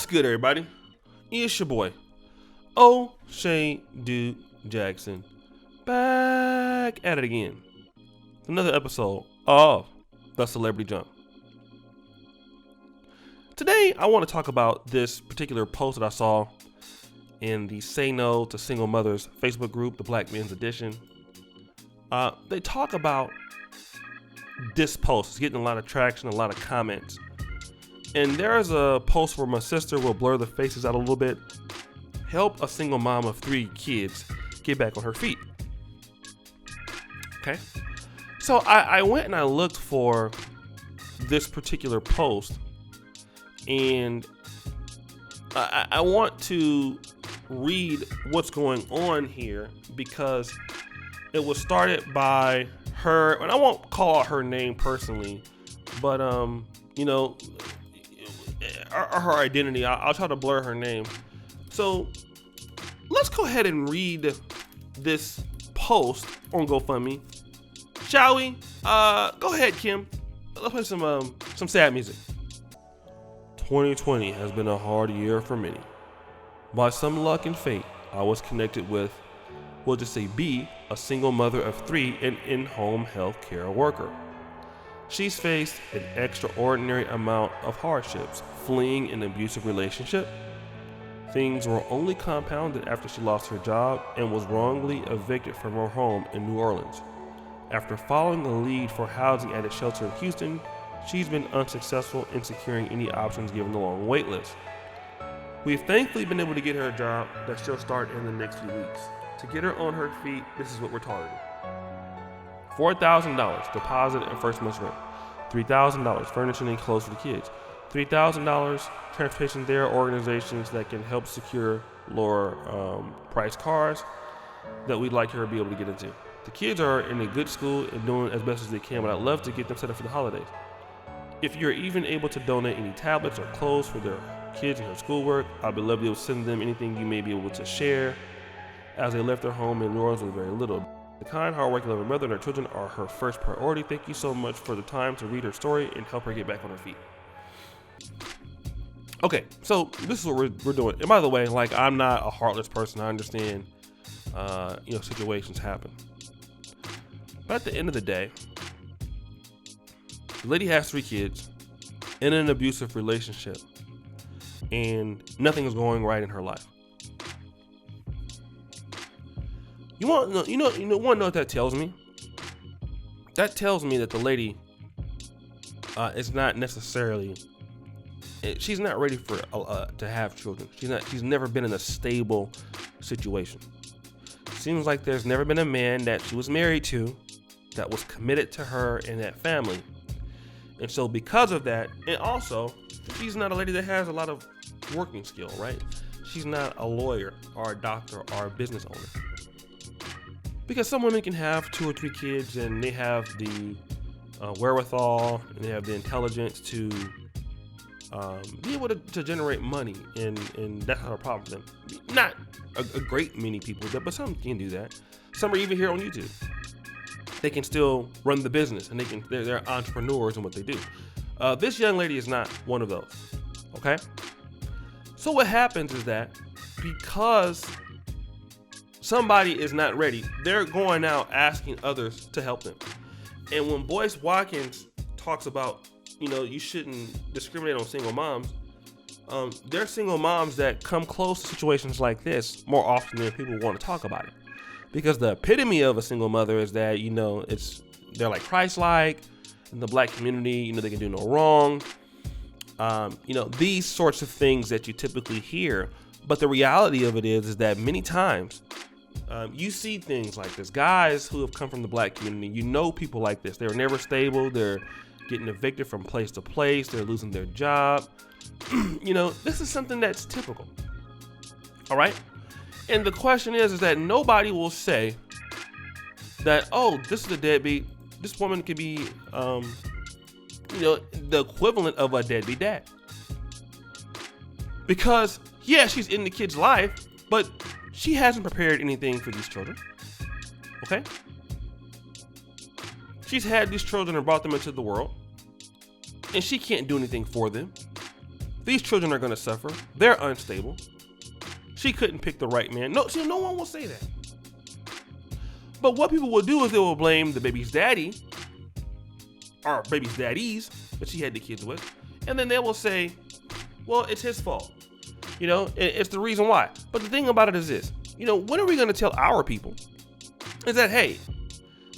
good, everybody? It's your boy, O'Shea Dude Jackson, back at it again. Another episode of The Celebrity Jump. Today, I want to talk about this particular post that I saw in the Say No to Single Mothers Facebook group, the Black Men's Edition. They talk about this post. It's getting a lot of traction, a lot of comments. And there's a post where my sister will blur the faces out a little bit. Help a single mom of 3 kids get back on her feet. Okay. So I went and I looked for this particular post. And I want to read what's going on here because it was started by her, and I won't call out her name personally, but her identity. I'll try to blur her name. So let's go ahead and read this post on GoFundMe, shall we? Go ahead, Kim. Let's play some sad music. 2020 has been a hard year for many. By some luck and fate, I was connected with, we'll just say B, a single mother of 3 and in-home health care worker. She's faced an extraordinary amount of hardships, fleeing an abusive relationship. Things were only compounded after she lost her job and was wrongly evicted from her home in New Orleans. After following the lead for housing at a shelter in Houston, she's been unsuccessful in securing any options given the long wait list. We've thankfully been able to get her a job that she'll start in the next few weeks. To get her on her feet, this is what we're targeting. $4,000 deposit and first month's rent. $3,000 furnishing and clothes for the kids. $3,000 transportation. There are organizations that can help secure lower price cars that we'd like her to be able to get into. The kids are in a good school and doing as best as they can, but I'd love to get them set up for the holidays. If you're even able to donate any tablets or clothes for their kids and their schoolwork, I'd be lovely to send them anything you may be able to share, as they left their home in New Orleans with very little. The kind, hardworking, loving mother and her children are her first priority. Thank you so much for the time to read her story and help her get back on her feet. Okay, so this is what we're doing. And by the way, I'm not a heartless person. I understand, situations happen. But at the end of the day, the lady has 3 kids in an abusive relationship, and nothing is going right in her life. You want to know what that tells me? That tells me that the lady is not necessarily. She's not ready for to have children. She's never been in a stable situation. Seems like there's never been a man that she was married to that was committed to her and that family. And so because of that, and also she's not a lady that has a lot of working skill, right? She's not a lawyer or a doctor or a business owner. Because some women can have 2 or 3 kids and they have the wherewithal and they have the intelligence to be able to generate money, and that's not a problem for them. Not a great many people do, but some can do that. Some are even here on YouTube. They can still run the business, and they're entrepreneurs in what they do. This young lady is not one of those. Okay. So what happens is that because somebody is not ready, they're going out asking others to help them. And when Boyce Watkins talks about, you shouldn't discriminate on single moms, there are single moms that come close to situations like this more often than people want to talk about it. Because the epitome of a single mother is that, they're like Christ-like in the Black community, they can do no wrong. These sorts of things that you typically hear. But the reality of it is that many times, you see things like this. Guys who have come from the Black community, people like this. They're never stable. They're getting evicted from place to place. They're losing their job. This is something that's typical. All right. And the question is that nobody will say that, this is a deadbeat. This woman could be, the equivalent of a deadbeat dad. Because, yeah, she's in the kid's life, but she hasn't prepared anything for these children. Okay? She's had these children and brought them into the world, and she can't do anything for them. These children are going to suffer. They're unstable. She couldn't pick the right man. No, see, no one will say that. But what people will do is they will blame the baby's daddy or baby's daddies that she had the kids with. And then they will say, well, it's his fault. It's the reason why. But the thing about it is this, when are we going to tell our people is that, hey,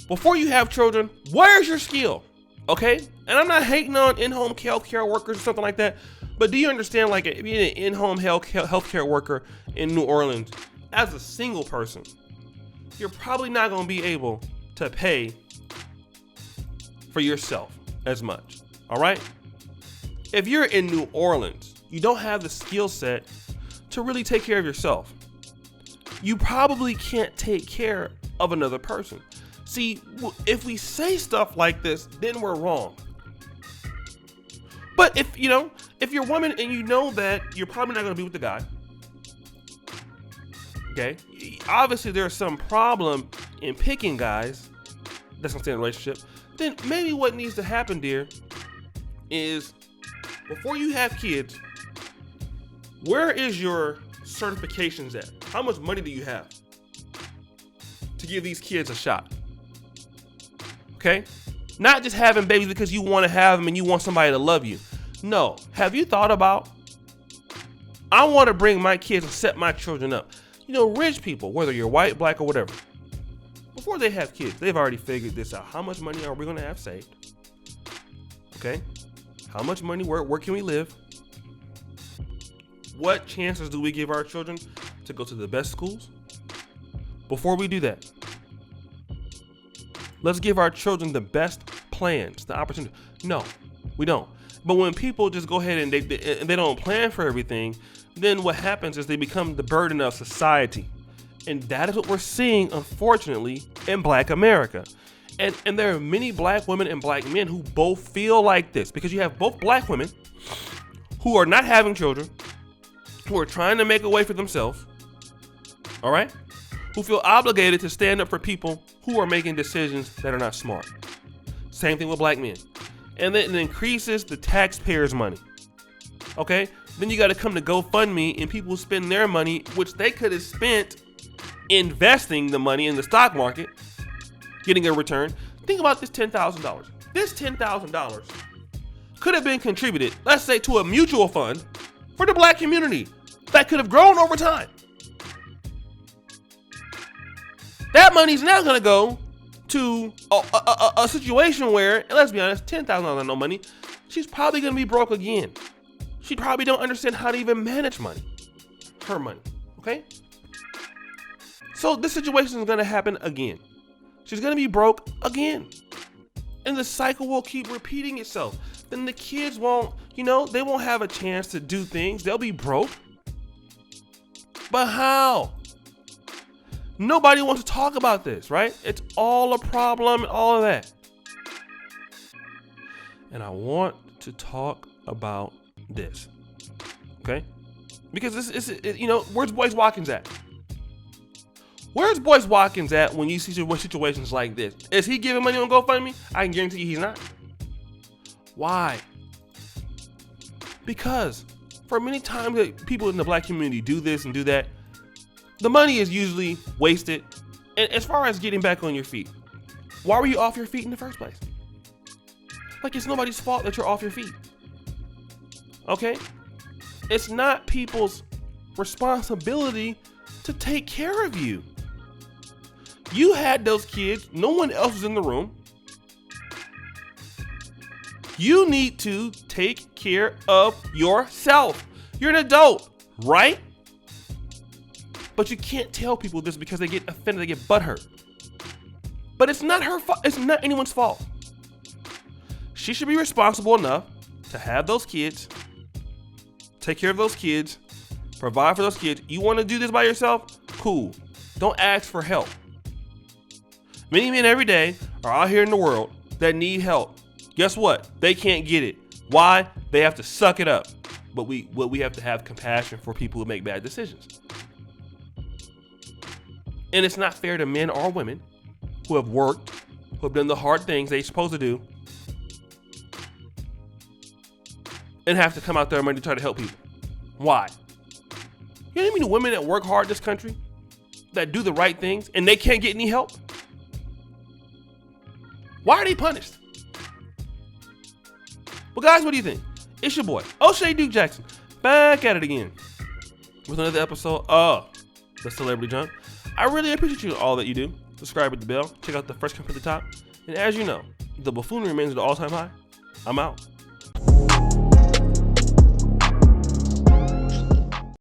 before you have children, where's your skill? Okay? And I'm not hating on in-home healthcare workers or something like that. But do you understand, like, being an in-home healthcare worker in New Orleans, as a single person, you're probably not going to be able to pay for yourself as much. All right? If you're in New Orleans, you don't have the skill set to really take care of yourself. You probably can't take care of another person. See, if we say stuff like this, then we're wrong. But if you're a woman and you know that you're probably not going to be with the guy, okay, obviously there's some problem in picking guys that's going to stay in a relationship, then maybe what needs to happen, dear, is before you have kids, where is your certifications at? How much money do you have to give these kids a shot? Okay? Not just having babies because you want to have them and you want somebody to love you. No. Have you thought about, I want to bring my kids and set my children up. Rich people, whether you're white, black, or whatever, before they have kids, they've already figured this out. How much money are we going to have saved? Okay? How much money, where can we live? What chances do we give our children to go to the best schools? Before we do that, let's give our children the best plans, the opportunity. No, we don't. But when people just go ahead and they don't plan for everything, then what happens is they become the burden of society. And that is what we're seeing, unfortunately, in Black America. And there are many Black women and Black men who both feel like this, because you have both Black women who are not having children, who are trying to make a way for themselves, all right, who feel obligated to stand up for people who are making decisions that are not smart. Same thing with Black men. And then it increases the taxpayers' money. Okay? Then you got to come to GoFundMe and people spend their money, which they could have spent investing the money in the stock market, getting a return. Think about this $10,000. This $10,000 could have been contributed, let's say, to a mutual fund for the Black community that could have grown over time. That money's now going to go to a situation where, and let's be honest, $10,000 is no money. She's probably going to be broke again. She probably don't understand how to even manage money. Her money. Okay? So this situation is going to happen again. She's going to be broke again. And the cycle will keep repeating itself. Then the kids won't, they won't have a chance to do things. They'll be broke. But how? Nobody wants to talk about this, right? It's all a problem and all of that. And I want to talk about this, okay? Because this is, where's Boyce Watkins at? Where's Boyce Watkins at when you see situations like this? Is he giving money on GoFundMe? I can guarantee you he's not. Why? Because for many times that people in the Black community do this and do that, the money is usually wasted. And as far as getting back on your feet, why were you off your feet in the first place? Like, it's nobody's fault that you're off your feet. Okay? It's not people's responsibility to take care of you. You had those kids. No one else was in the room. You need to take care of yourself. You're an adult, right? But you can't tell people this because they get offended, they get butthurt. But it's not her fault. It's not anyone's fault. She should be responsible enough to have those kids, take care of those kids, provide for those kids. You want to do this by yourself? Cool. Don't ask for help. Many men every day are out here in the world that need help. Guess what? They can't get it. Why? They have to suck it up. But we have to have compassion for people who make bad decisions. And it's not fair to men or women who have worked, who have done the hard things they're supposed to do, and have to come out there and try to help people? Why? You know how many women that work hard in this country, that do the right things, and they can't get any help? Why are they punished? Well, guys, what do you think? It's your boy, O'Shea Duke Jackson, back at it again with another episode of The Celebrity Junk. I really appreciate you all that you do. Subscribe with the bell. Check out the first comment at the top. And as you know, the buffoonery remains at an all-time high. I'm out.